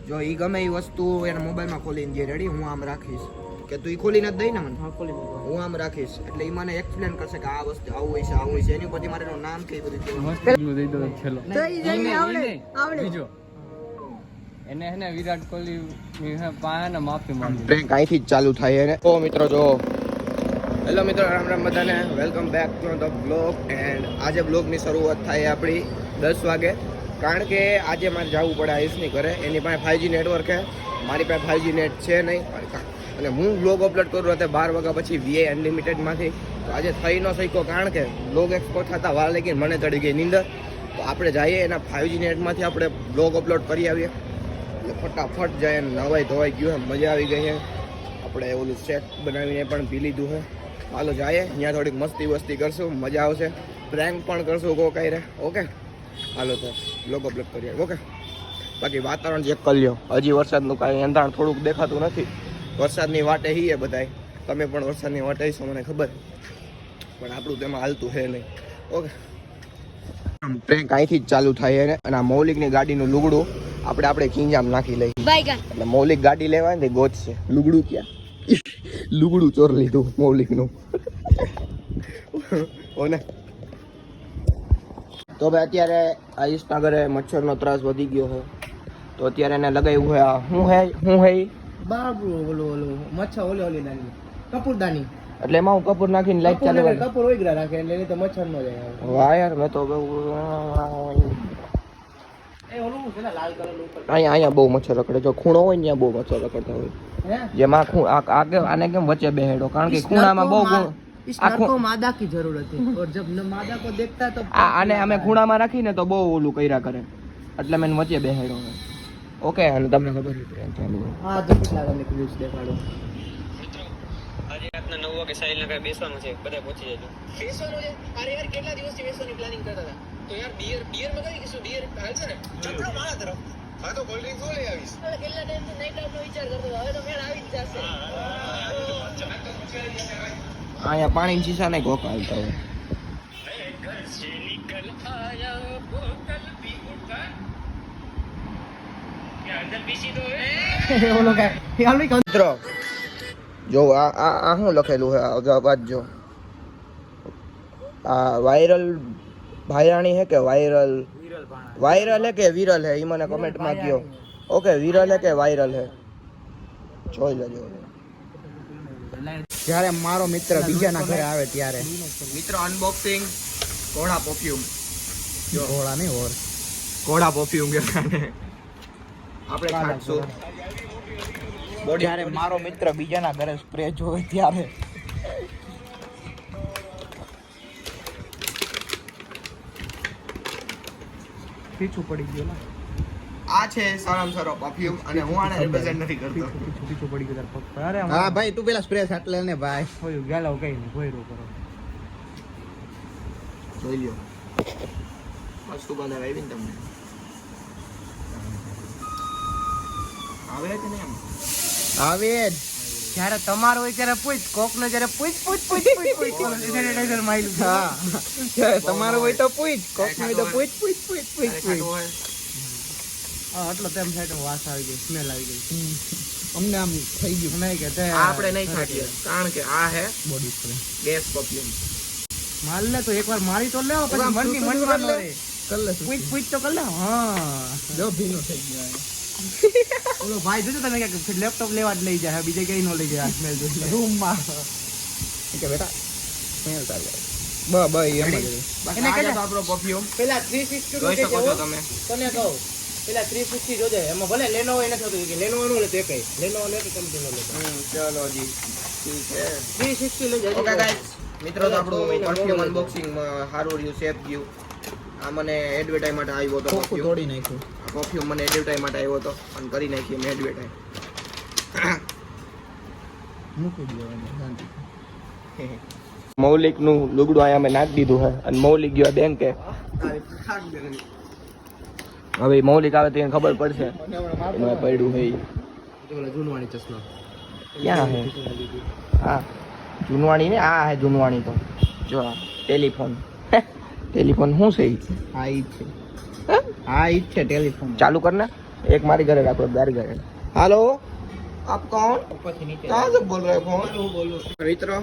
જો ઈ ગમે એ વસ્તુ એના મોબાઈલમાં ખોલીને જે રેડી હું આમ રાખીશ કે તું ઈ ખોલીને જ દઈ ને મને હું આમ રાખીશ એટલે ઈ મને એક્સપ્લેન કરશે કે આ વસ્તુ આવું હોય છે એની પછી મારે એનું નામ કે બધું બીજો એને હે ને વિરાટ કોહલી ની પાયાને માફી માંગી પ્રેન્ક અહીંથી જ ચાલુ થાય ને તો મિત્રો જો હેલો મિત્રો રામ રામ બધાને welcome back to the blog and આજે બ્લોગની શરૂઆત થાય આપણી 10 વાગે કારણ કે આજે મારે જવું પડે આયુષની ઘરે એની પાસે 5G નેટવર્ક છે મારી પાસે 5G નેટ છે નહીં અને હું બ્લોગ અપલોડ કરું એટલે 12 વાગ્યા પછી VI અનલિમિટેડમાંથી તો આજે થઈ ન શક્યો કારણ કે બ્લોગ એક્સપોર્ટ થતા વાર લાગી મને ચડી ગઈ નીંદર તો આપણે જઈએ એના 5G નેટમાંથી આપણે બ્લોગ અપલોડ કરી આવીએ એટલે ફટાફટ જાય નવાઈ ધોવાઈ ગયું મજા આવી ગઈ છે આપણે ઓલું સેટ બનાવીને પણ પી લીધું છે હાલો જાય અહીંયા થોડીક મસ્તી વસ્તી કરશું મજા આવશે પ્રેન્ક પણ કરશું કઈ રે ઓકે હાલો તો બ્લોગ અપલોડ કરીએ ઓકે બાકી વાતાવરણ ચેક કરી લ્યો હજી વરસાદનું કાંઈ અંધાણ થોડુંક દેખાતું નથી વરસાદની વાટે હીએ બધાય તમે પણ વરસાદની વાટે હશો મને ખબર પણ આપણું તેમાં હાલતું છે નહીં ઓકે પ્રેન્ક અહીંથી જ ચાલુ થાય છે અને આ મૌલિકની ગાડીનું લુગડું આપણે ખીંજામ નાખી લઈએ એટલે મૌલિક ગાડી લેવાય ને ગોતશે લુગડું ક્યાં લુગડું ચોર લીધું મૌલિકનું ઓને તો ભાઈ અત્યારે આયુષના ઘરે મચ્છરનો ત્રાસ વધી ગયો છે તો અત્યારે એને લગાવ્યું છે હું હે બાબુ ઓલો મચ્છર ઓલી નાની કપૂરદાની એટલે એમાં હું કપૂર નાખીને લાઈટ ચાલુ કરી કપૂર ઓઈગરા રાખે એટલે તો મચ્છર નો જાય વાહ યાર મેં તો અહીંયા બહુ મચ્છર રખડે જો ખૂણો હોય ને ત્યાં બહુ મચ્છર રખડતા હોય જેમાં આને કેમ વચ્ચે બેહેડો કારણ કે ખૂણામાં બહુ मादा की जरूरत है और जब न मादा को देखता तो આને અમે ખૂણામાં રાખીને તો બહુ ઓલું કર્યા કરે એટલે મેં વચ્ચે બેહેડો ઓકે અને તમને ખબર હા તો કેટલા તમને ક્વિઝ દેખાડો આજે રાતના 9 વાગે સાહિલ નગર બેસવાનું છે બધા પહોંચી જજો બેસવાનું છે અરે યાર કેટલા દિવસથી બેસવાની પ્લાનિંગ કરતા હતા તો યાર બિયર મગાવી કે શું બિયર હાલ છે ને ચક્રો મારા તરફ હા તો કોલ્ડ ડ્રિંક લઈ આવીશ કેટલા ટાઈમથી નાઈટ આઉટનો વિચાર કરતો હવે તો મેળ આવી જ જશે અહીંયા પાણી શીશા ને કોક હાલતા હોય મિત્રો જો આ શું લખેલું છે વાંચજો આ વાયરલ ભાયાણી હે કે વાયરલ હે કે વિરલ હે એ મને કમેન્ટમાં કહો ઓકે વિરલ હે કે વાયરલ હે જોઈ લેજો જ્યારે મારો મિત્ર બીજાના ઘરે આવે ત્યારે મિત્ર અનબોક્સિંગ ઘોડા પરફ્યુમ જો ઘોડા નહીં ઓર ઘોડા પરફ્યુમ કે આપણે ખાશું જ્યારે મારો મિત્ર બીજાના ઘરે સ્પ્રે જોવે ત્યારે પીછું પડી ગયો ને આ છે સારામાં સારો પરફ્યુમ અને હું આને રિપ્રેઝન્ટ નથી કરતો પીછું પડી ગયો પગ અરે હા ભાઈ તું પેલા સ્પ્રે છાંટ લે ને ભાઈ હોય ગાલો કઈ નહીં ભોયરો કરો જોઈ લ્યો વસ્તુ બંધ આવી ને તમને આવે કે નહીં આવે જ્યારે તમારો હોય ત્યારે પૂછ કોક ને જ્યારે પૂછ સેનિટાઈઝર માઈલું હા જ્યારે તમારો હોય તો પૂછ કોક ને તો પૂછ હા આટલો તેમ સાઈડ વાસ આવી ગઈ સ્મેલ આવી ગઈ અમને આમ થઈ ગયું નહીં કે આપણે નહીં છાંટીએ કારણ કે આ હે બોડી સ્પ્રે ગેસ પરફ્યુમ માલ લે તો એકવાર મારી તો લેવો પછી મનની મનમાં નો રે કર લે પૂછ તો કર લે હા જો ભીનો થઈ ગયો ઓલો ભાઈ જોજો તમે કે લેપટોપ લેવા જ લઈ જાય બીજે કઈ નો લઈ જાય સ્મેલ જોઈ રૂમ માં કે બેટા સ્મેલ ચાલે બ એમ જ એને કહે આપણો પરફ્યુમ પેલા 360 જોઈ શકો છો તમે તને કહું પેલા 360 જોજે એમાં ભલે લેનોવો એને થતું કે લેનોવો નો લે તો એકઈ લેનોવો લે કે કંપની નો લે ચલો જી ઠીક છે 360 લઈ જજો ઓકે ગાઈસ મિત્રો તો આપણું પરફ્યુમ અનબોક્સિંગ સારું રહ્યું સેફ ગયું આ મને એડવર્ટાઇઝ માટે આવ્યો હતો પરફ્યુમ તોડી નાખ્યું પરફ્યુમ મને એડવર્ટાઇઝ માટે આવ્યો હતો અને કરી નાખી મેં એડવર્ટાઇઝ મૂકી દેવાનું શાંતિ મૌલિકનું લુગડું અહીંયા મેં નાખી દીધું છે અને મૌલિક ગયો બેંકે હવે મૌલિક આવે તો એને ખબર પડશે એમાં પડ્યું છે જૂનવાણી ચશ્મા ક્યાં છે હા જૂનવાણી ને આ હે જૂનવાણી તો જો આ ટેલિફોન ટેલિફોન શું છે હા ઈ છે હા ઈ છે ટેલિફોન ચાલુ કર ને एक मारी घरे રાખો બાર ઘરે हेलो आप कौन कहाँ से बोल रहे हो फोन મિત્રો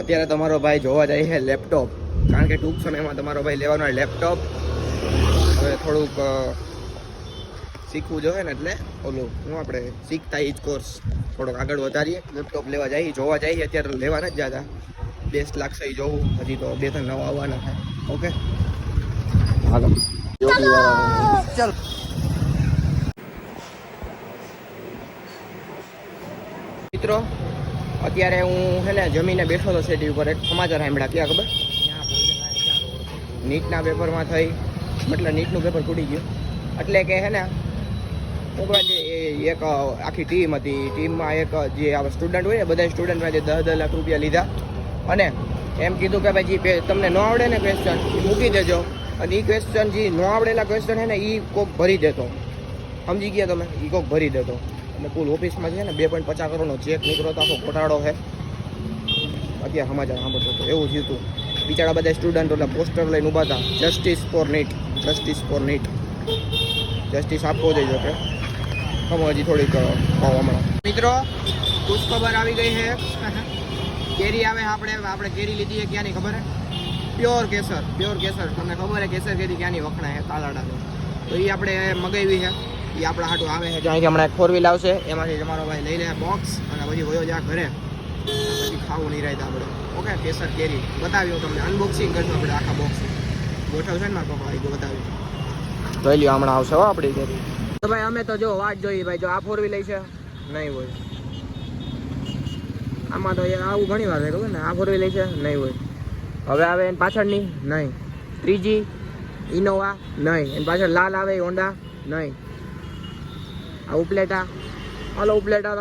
અત્યારે તમારો ભાઈ જોવા જાય છે લેપટોપ કારણ કે ટૂંક સમયમાં તમારો ભાઈ લેવાનો લેપટોપ હવે થોડુંક શીખવું જોઈએ ને એટલે ઓલું હું આપણે શીખતા એ જ કોર્સ થોડોક આગળ વધારીએ લેપટોપ લેવા જઈએ જોવા જઈએ અત્યારે લેવાના જ જતા બેસ્ટ લાગશે એ જોવું હજી તો 2-3 નવા આવવાના થાય ઓકે હાલો ચાલ મિત્રો અત્યારે હું છે ને જમીને બેઠો હતો સેટી ઉપર એક સમાચાર સાંભળ્યા ક્યાં ખબર નીટના પેપરમાં થઈ મતલબ નીટનું પેપર તૂટી ગયું એટલે કે છે ને જે એક આખી ટીમ હતી ટીમમાં એક જે સ્ટુડન્ટ હોય ને બધા સ્ટુડન્ટમાં જે 10 લાખ રૂપિયા લીધા અને એમ કીધું કે ભાઈ જે તમને ન આવડે ને ક્વેશ્ચન એ મૂકી દેજો અને એ ક્વેશ્ચન જે ન આવડેલા ક્વેશ્ચન છે ને એ કોક ભરી દેતો સમજી ગયા તમે એ કોક ભરી દેતો એટલે કુલ ઓફિસમાં છે ને 2.50 કરોડનો ચેક નીકળ્યો તો આખો ઘોટાળો છે અત્યારે સમાચાર સાંભળતો હતો એવું થયું હતું બિચારા બધા સ્ટુડન્ટો એટલે પોસ્ટર લઈને ઊભા હતા જસ્ટિસ ફોર નીટ જસ્ટિસ આપવો જોઈએ કે હું હજી થોડીક કહું હમણાં મિત્રો ખુશ ખબર આવી ગઈ છે કેરી આવે આપણે કેરી લીધી છે ક્યાંની ખબર હે પ્યોર કેસર તમને ખબર હે કેસર કેરી ક્યાંની વખણાય છે તાલાડાની તો એ આપણે મગાવી છે એ આપણા હાટું આવે છે જ્યાંથી હમણાં એક 4 વ્હીલ આવશે એમાંથી તમારો ભાઈ લઈ લે બોક્સ અને પછી વયો જા ઘરે પછી ખાવું નહીં રહેતા આપણે ઓકે કેસર કેરી બતાવ્યું તમને અનબોક્સિંગ કરશું આપણે આખા બોક્સ ગોઠવશે ને મારા પપ્પા આવી ગયો બતાવ્યું જોઈ લ્યો હમણાં આવશે હો આપણી કેરી તો ભાઈ અમે તો જો વાટ જોઈએ ભાઈ જો આ 4 વ્હીલ છે નહીં હોય આમાં તો આવું ઘણી વાર થાય ખબર ને આ 4 વ્હીલ છે નહીં હોય હવે આવે એની પાછળની નહીં ત્રીજી ઇનોવા નહીં એની પાછળ લાલ આવે હોન્ડા નહીં આ ઉપલેટા હાલો ઉપલેટા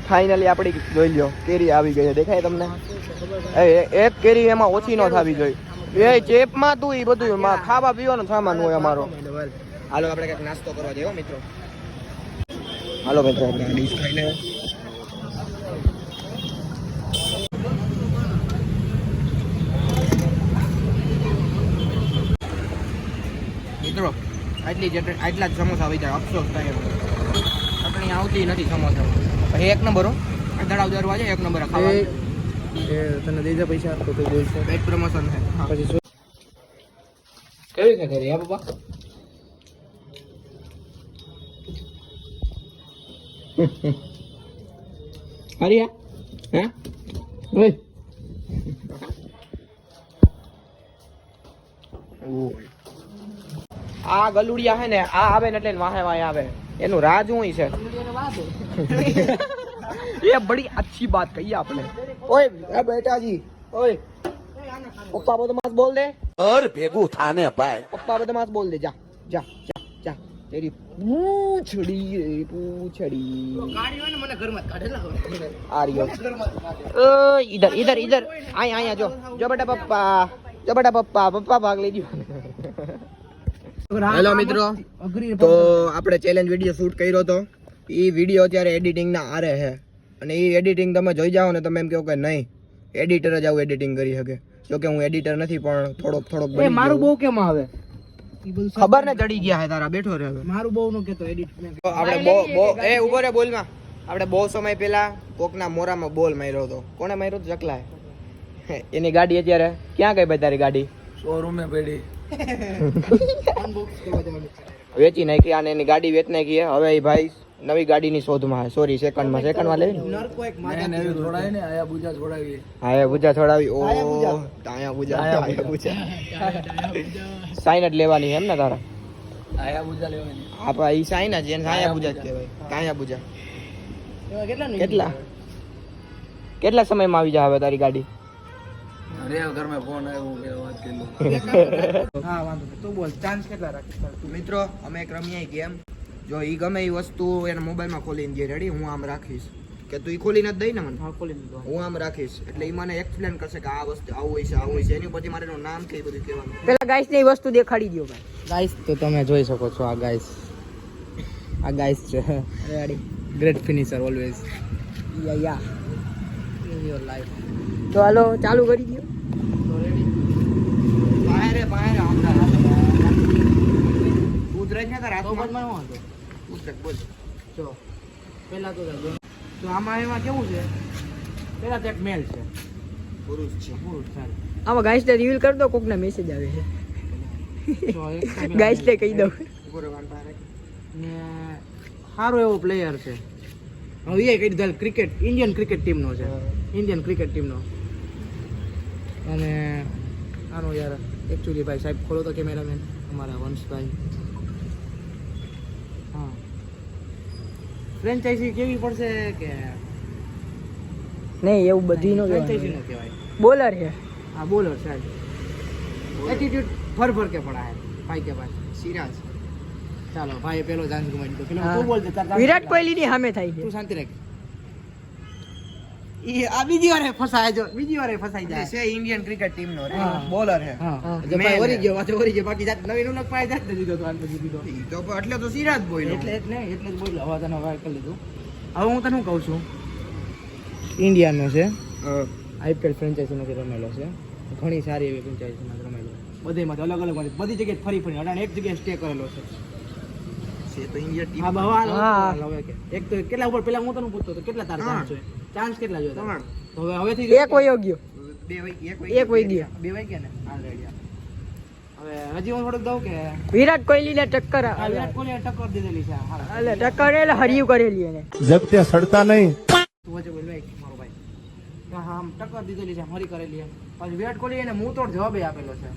ફાઇનલી આપણી જોઈ લ્યો કેરી આવી ગઈ છે દેખાય તમને એક કેરી એમાં ઓછી ન થવી જોઈએ એ ચેપમાં તું એ બધું ખાવા પીવાનું સામાન હોય અમારો હાલો આપણે કંઈક નાસ્તો કરવા જઈએ મિત્રો હાલો મિત્રો આપણે ડીશ ખાઈ લે મિત્રો આટલા જ સમોસા આવી જાય અફસોસ થાય ચટણી આવતી નથી સમોસા પછી 1 નંબર હો દડાવ દરવા જાય 1 નંબર ખાવા તને દઈ દે પૈસા તો તું બોલશો પેટ પ્રમોશન છે પછી શું કેવી છે કરી આ બાબા હરિયા હે ઓય આ ગલુડિયા હે ને આ આવે ને એટલે વાહે વાહે આવે એનું રાજ હું છે ये बड़ी अच्छी बात कही आपने ओए ए बेटा जी ओए पप्पा बदमाश बोल दे और भेगू थाने पाए पप्पा बदमाश बोल दे जा जा जा जा तेरी पूछड़ी गाड़ी में મને ઘર માં કાઢેલા હવે આ રહ્યો ओ इधर इधर इधर आया आया जो बेटा पप्पा भाग ले गयो હેલો મિત્રો તો આપણે ચેલેન્જ વિડીયો શૂટ કર્યો હતો એ વિડીયો અત્યારે એડિટિંગ ના આરે છે અને એ એડિટિંગ તમે જોઈ જાઓ ને તમે એમ કહો કે નહીં એડિટર જ આવું એડિટિંગ કરી શકે જો કે હું એડિટર નથી પણ થોડોક મારું બહુ કેમ આવે ખબર ને ચડી ગયા હે તારા બેઠો રહે મારું બહુ નો કેતો એડિટ આપણે બહુ એ ઉભો રે બોલમાં આપણે બહુ સમય પહેલા કોકના મોરામાં બોલ માર્યો હતો કોણે માર્યો તો ચકલા એની ગાડી અત્યારે ક્યાં ગઈ ભાઈ તારી ગાડી શોરૂમે પડી વેચી નાખી અને એની ગાડી વેચ નાખી હવે એ ભાઈ નવી ગાડીની શોધમાં સોરી સેકન્ડમાં લેવી આયા છોડાવી ઓ સાઈન જ લેવાની એમ ને તારા આપા ઈ સાઈન જ એને આયા બુજા જ કહેવાય કાયા બુજા કેટલા સમયમાં આવી જાય હવે તારી ગાડી મિત્રો અમે એક રમીએ ગેમ જો ઈ ગમે એ વસ્તુ એના મોબાઈલમાં ખોલીને દે રેડી હું આમ રાખીશ કે તું ઈ ખોલીને જ દઈ ને મને હું આમ રાખીશ એટલે ઈ મને એક્સપ્લેન કરશે કે આ વસ્તુ આવું હોય છે એની પછી મારે એનું નામ કે બધું કહેવાનું પેલા ગાઈસ ને વસ્તુ દેખાડી દો ભાઈ ગાઈસ તો તમે જોઈ શકો છો આ ગાઈસ છે ready great finisher always yeah your life તો હાલો ચાલુ કરી દો બહાર આમના રુદ્રજ ને તારા તો હાથમાં બદમાં શું હતો? પુસ્તક બોલ. જો પહેલા તો આમાં એમાં કેવું છે, પહેલા તો એક મેલ છે, પુરુષ છે. પુરુષ ચાલે. આમાં ગાઈસ ને રિવીલ કરી દો, કોકના મેસેજ આવે છે. તો એક તો પેલા ગાઈસ ને કહી દઉં. ઉભો રહો, વાંધો આવે. ને સારો એવો પ્લેયર છે. હવે એ કહી દીધા ક્રિકેટ, ઇન્ડિયન ક્રિકેટ ટીમનો છે, ઇન્ડિયન ક્રિકેટ ટીમનો. અને આનો યાર એકચ્યુઅલી ભાઈ સાહેબ ખોલો તો કેમેરામેન અમારા વંશભાઈ. હા, ફ્રેન્ચાઇઝી કેવી પડશે કે નહીં એવું બધી નો ફ્રેન્ચાઇઝી નો કહેવાય. બોલર છે. હા બોલર સાહેબ, એટીટ્યુડ ભર ભર કે પડા હે ભાઈ કે ભાઈ. સિરાજ. ચાલો ભાઈ પેલો ચાન્સ ગુમાવી દીધો. પેલો હા. તું બોલ દે, તાર chance વિરાટ લાગે. કોહલી ની સામે થાય તું છે. શાંતિ રાખ. ઈ આ બીજી વાર ફસાય, જો બીજી વાર ફસાઈ જાય. છે ઇન્ડિયન ક્રિકેટ ટીમ નો હા. બોલર છે. હા હા. જો ભાઈ મેલ વરી હે. ગયો, વાંચો વરી ગયો, બાકી જાત નવીન ઉલક પાય જાત દીધો તો આન પછી દીધો. ઈ તો એટલે તો સિરાજ બોલ્યો. એટલે જ ને, એટલે જ બોલ્યો. હવે તને વાત કરી લીધું. હવે હું તને શું કહું છું, ઇન્ડિયાનો છે, આઈપીએલ ફ્રેન્ચાઇઝીમાંથી રમેલો છે, ઘણી સારી એવી ફ્રેન્ચાઇઝીમાં રમેલો, બધેમાંથી અલગ અલગ બધી જગ્યાએ ફરી ફરી અડાને એક જગ્યાએ સ્ટે કરેલો છે. છે તો ઇન્ડિયન ટીમ. હા બાબા હા. હવે કે એક તો કેટલા ઉપર પેલા હું તને પૂછતો હતો કેટલા તારા ચાન્સ છે, ચાન્સ કેટલા જોઈએ તારા? 3. તો હવે હવેથી એક વયો ગયો. એક વહી ગયો. બે વાગ્યા ને already. હવે હજી હું થોડુંક દઉં કે વિરાટ કોહલી ને ટક્કર આ વિરાટ કોહલીએ ટક્કર દીધેલી છે. હા. એટલે ટક્કર એટલે હરિયું કરેલી એને. जब ते सड़ता नहीं તું વચ્ચે બોલ ભાઈ, મારો ભાઈ. હા હા, આમ ટક્કર દીધેલી છે, મરી કરેલી છે. પછી વિરાટ કોહલી એને મુંહ તોડ જવાબ આપેલો છે.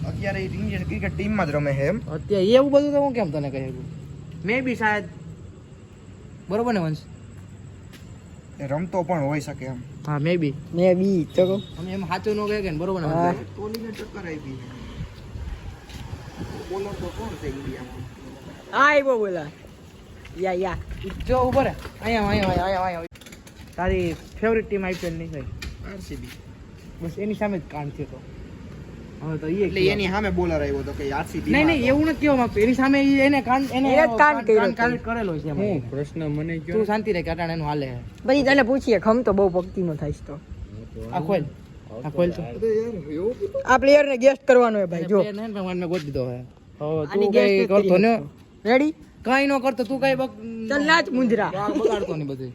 અત્યારે ઇન્ડિયન ક્રિકેટ ટીમ માં જ રમે છે એમ. અત્યારે એવું બધું તો હું કેમ તને કહી શકું, મે બી શાયદ. બરોબર ને વંશ? એ રમતો પણ હોઈ શકે એમ. હા મે બી. મેં બી તો કહું. અમે એમ સાચું ન કહે કે ને, બરોબર ને હા. વંશ? કોહલીને ટક્કર આપી છે. બોલર તો કોણ છે ઇન્ડિયામાં? હા આવ્યો બોલા. યા જો ઉભો રે, અહીંયા. તારી ફેવરિટ ટીમ આઈપીએલ ની કઈ? આરસીબી. બસ એની સામે જ કાંડ થયો તો. હવે તો એટલે એની સામે બોલર આવ્યો તો કે આરસીબી. નહીં એવું નથી કહેવા માંગતો, એની સામે એને કાંડ એને જ કાંડ કર્યો હતો. કરેલો છે એમાં. प्रश्न मने તું શાંતિ રાખ, અટાણે એનું હાલે છે. પછી તને પૂછીએ ખમ તો બહુ ભક્તિનો થાય છે તો આ ખોલ તો આ પ્લેયર ને ગેસ્ટ કરવાનો હે ભાઈ જો player ને ભગવાન મેં ગોતી દીધો હે. હવે આની તું guest કઈ નથી કરતો ને, રેડી કઈ ન કરતો, તું કઈ ચાલ નાચ મુંજરા બગાડતો નહીં બધું.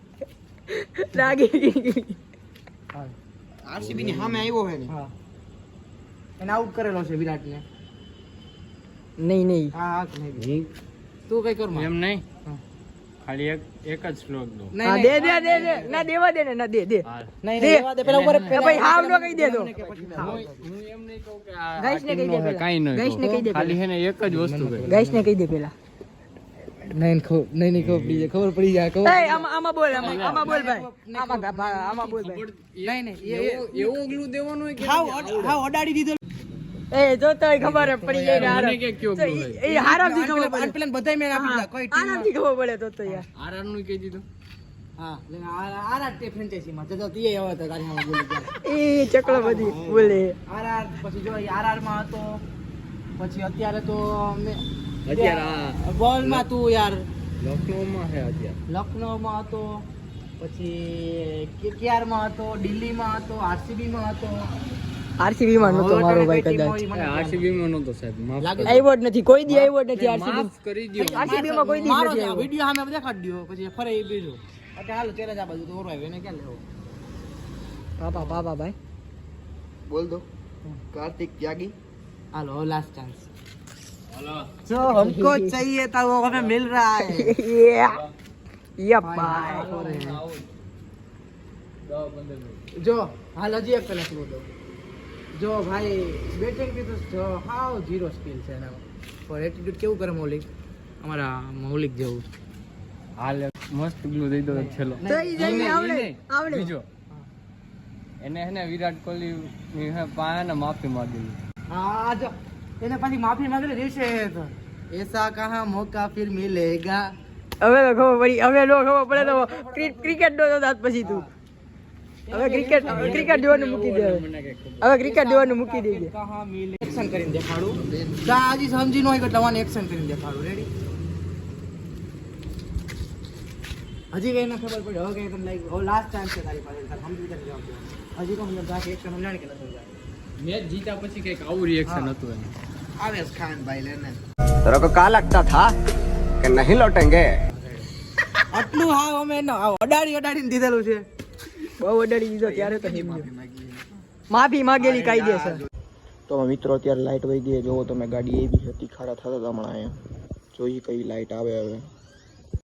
લાગી હા. આરસીબી ની સામે આવ્યો છે ને. હા, એને આઉટ કરેલો છે વિરાટ ને. નહીં હા નહીં. તું કઈ કર માં. એમ નહીં હા. ખાલી એક જ શ્લોક દો હા નહીં દે ના દેવા દે ને ના દે નહીં દે. રહેવા દે, પેલા ઉપર એ ભાઈ હાવ નો કહી દે તો હું એમ નહીં કહું કે આ ગાઈસ ને કહી દે પેલા કાઈ નહીં ગાઈસ ને કહી દે ખાલી પેલા હે ને એક જ વસ્તુ કહી ગાઈસ ને કહી દે પેલા નહીં ખબર પડી જાય ખબર. એ આમાં બોલ આમાં બોલ ભાઈ આમાં બોલ ભાઈ નહીં એવું ઓગલું દેવાનું હોય કે હાવ અડાડી દીધો. એ જો તો ખબર જ પડી જાય ને મને આરામ. કે કયો તો બોલ એ આરામથી ખબર પડે પેલા બધાય મેં આપી દીધા, કોઈ ટીમ આરામથી ખબર પડે તો યાર આરઆર નું કહી દીધું હા આર તે ફ્રેન્ચાઇઝી માં તો તીએ આવ્યો હતો તારી સામે બોલી ગયા. એ ચકલો બધી બોલે આર પછી જો આર માં હતો, પછી અત્યારે તો અત્યારે બોલ માં તું યાર લખનઉ માં છે અત્યારે લખનઉ માં હતો, પછી કેકેઆર માં હતો, દિલ્હી માં હતો, આરસીબી માં હતો. આરસીબી માં નતો મારો ભાઈ કઈ ટીમ કદાચ હોય મને આરસીબી માં નતો સાહેબ માફ લાગે. આવ્યો જ નથી કોઈ દી આવ્યો જ નથી આરસીબી માફ કરી દ્યો આરસીબી માં કોઈ દી મારો નથી આવ્યો. વિડિયો સામે દેખાડી દયો, પછી ફરે એ બીજું. એટલે હાલો ચેલેન્જ આ બાજુ તો ઓરો આવ્યો, એને ક્યાં લેવો? પાપા ભાઈ બોલ દો. કાર્તિક ત્યાગી. હાલો લાસ્ટ ચાન્સ. હાલો जो हमको चाहिए था वो हमें मिल रहा है. યા ભાઈ જો હાલ હજી એક પેલા સ્લો દો. જો ભાઈ બેટિંગ થી તો જો હાવ ઝીરો સ્કિલ છે એનામાં, પર એટીટ્યુડ કેવું કરે મૌલિક, અમારા મૌલિક જેવું. હાલ મસ્ત ગ્લુ દઈ દો છેલ્લો તો ઈ જઈને આવડે આવડે બીજો એને હે ને વિરાટ કોહલી ની હે પાયાને માફી માંગેલી હા જો એને પાછી માફી માંગેલી દિવસે તો એસા કહા મોકા ફિર મિલેગા. હવે તો ખબર પડી હવે નો ખબર પડે તો ક્રિકેટ નો દાંત પછી તું હવે ક્રિકેટ જોવાનું મૂકી દે હવે ક્રિકેટ જોવાનું મૂકી દેજે. કહા મિલે એક્શન કરીને દેખાડું. જા હજી સમજી ન હોય કે તમારે એક્શન કરીને દેખાડું. રેડી? હજી કઈ ના ખબર પડી, હવે કઈ તમને લાગ્યું, હવે લાસ્ટ ચાન્સ છે તારી પાસે, તારે સમજી કરીને જવાબ દેવાનો. હજી તો સમજાય એક્શન સમજાણ કે ન સમજાય. મેચ જીતા પછી કઈક આવું રિએક્શન હતું એનું आवेश खान भाई लेने तेरे को क्या लगता था कि नहीं लौटेंगे આટલું હા અમે અડાડીને દીધેલું છે બહુ અડાડી દીધો ત્યારે તો માફી માગેલી કાયદેસર તો મિત્રો અત્યારે લાઇટ વહી ગઈ જોવો તમે ગાડી એવી હતી ખાડા થતા હતા હમણાં અહીંયા જોઈએ કઈ લાઇટ આવે હવે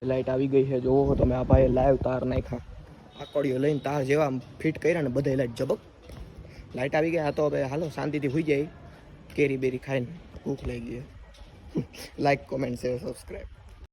લાઇટ આવી ગઈ છે જોવો તમે આ ભાઈ લાઈવ તાર નાખ્યા આકડીઓ લઈને તાર જેવા ફિટ કર્યા ને બધા લાઇટ જબક લાઇટ આવી ગયા તો હવે હાલો શાંતિથી હોઈ જાય કેરી બેરી ખાઈને ભૂખ લાગી ગઈ લાઈક કોમેન્ટ શેર સબસ્ક્રાઈબ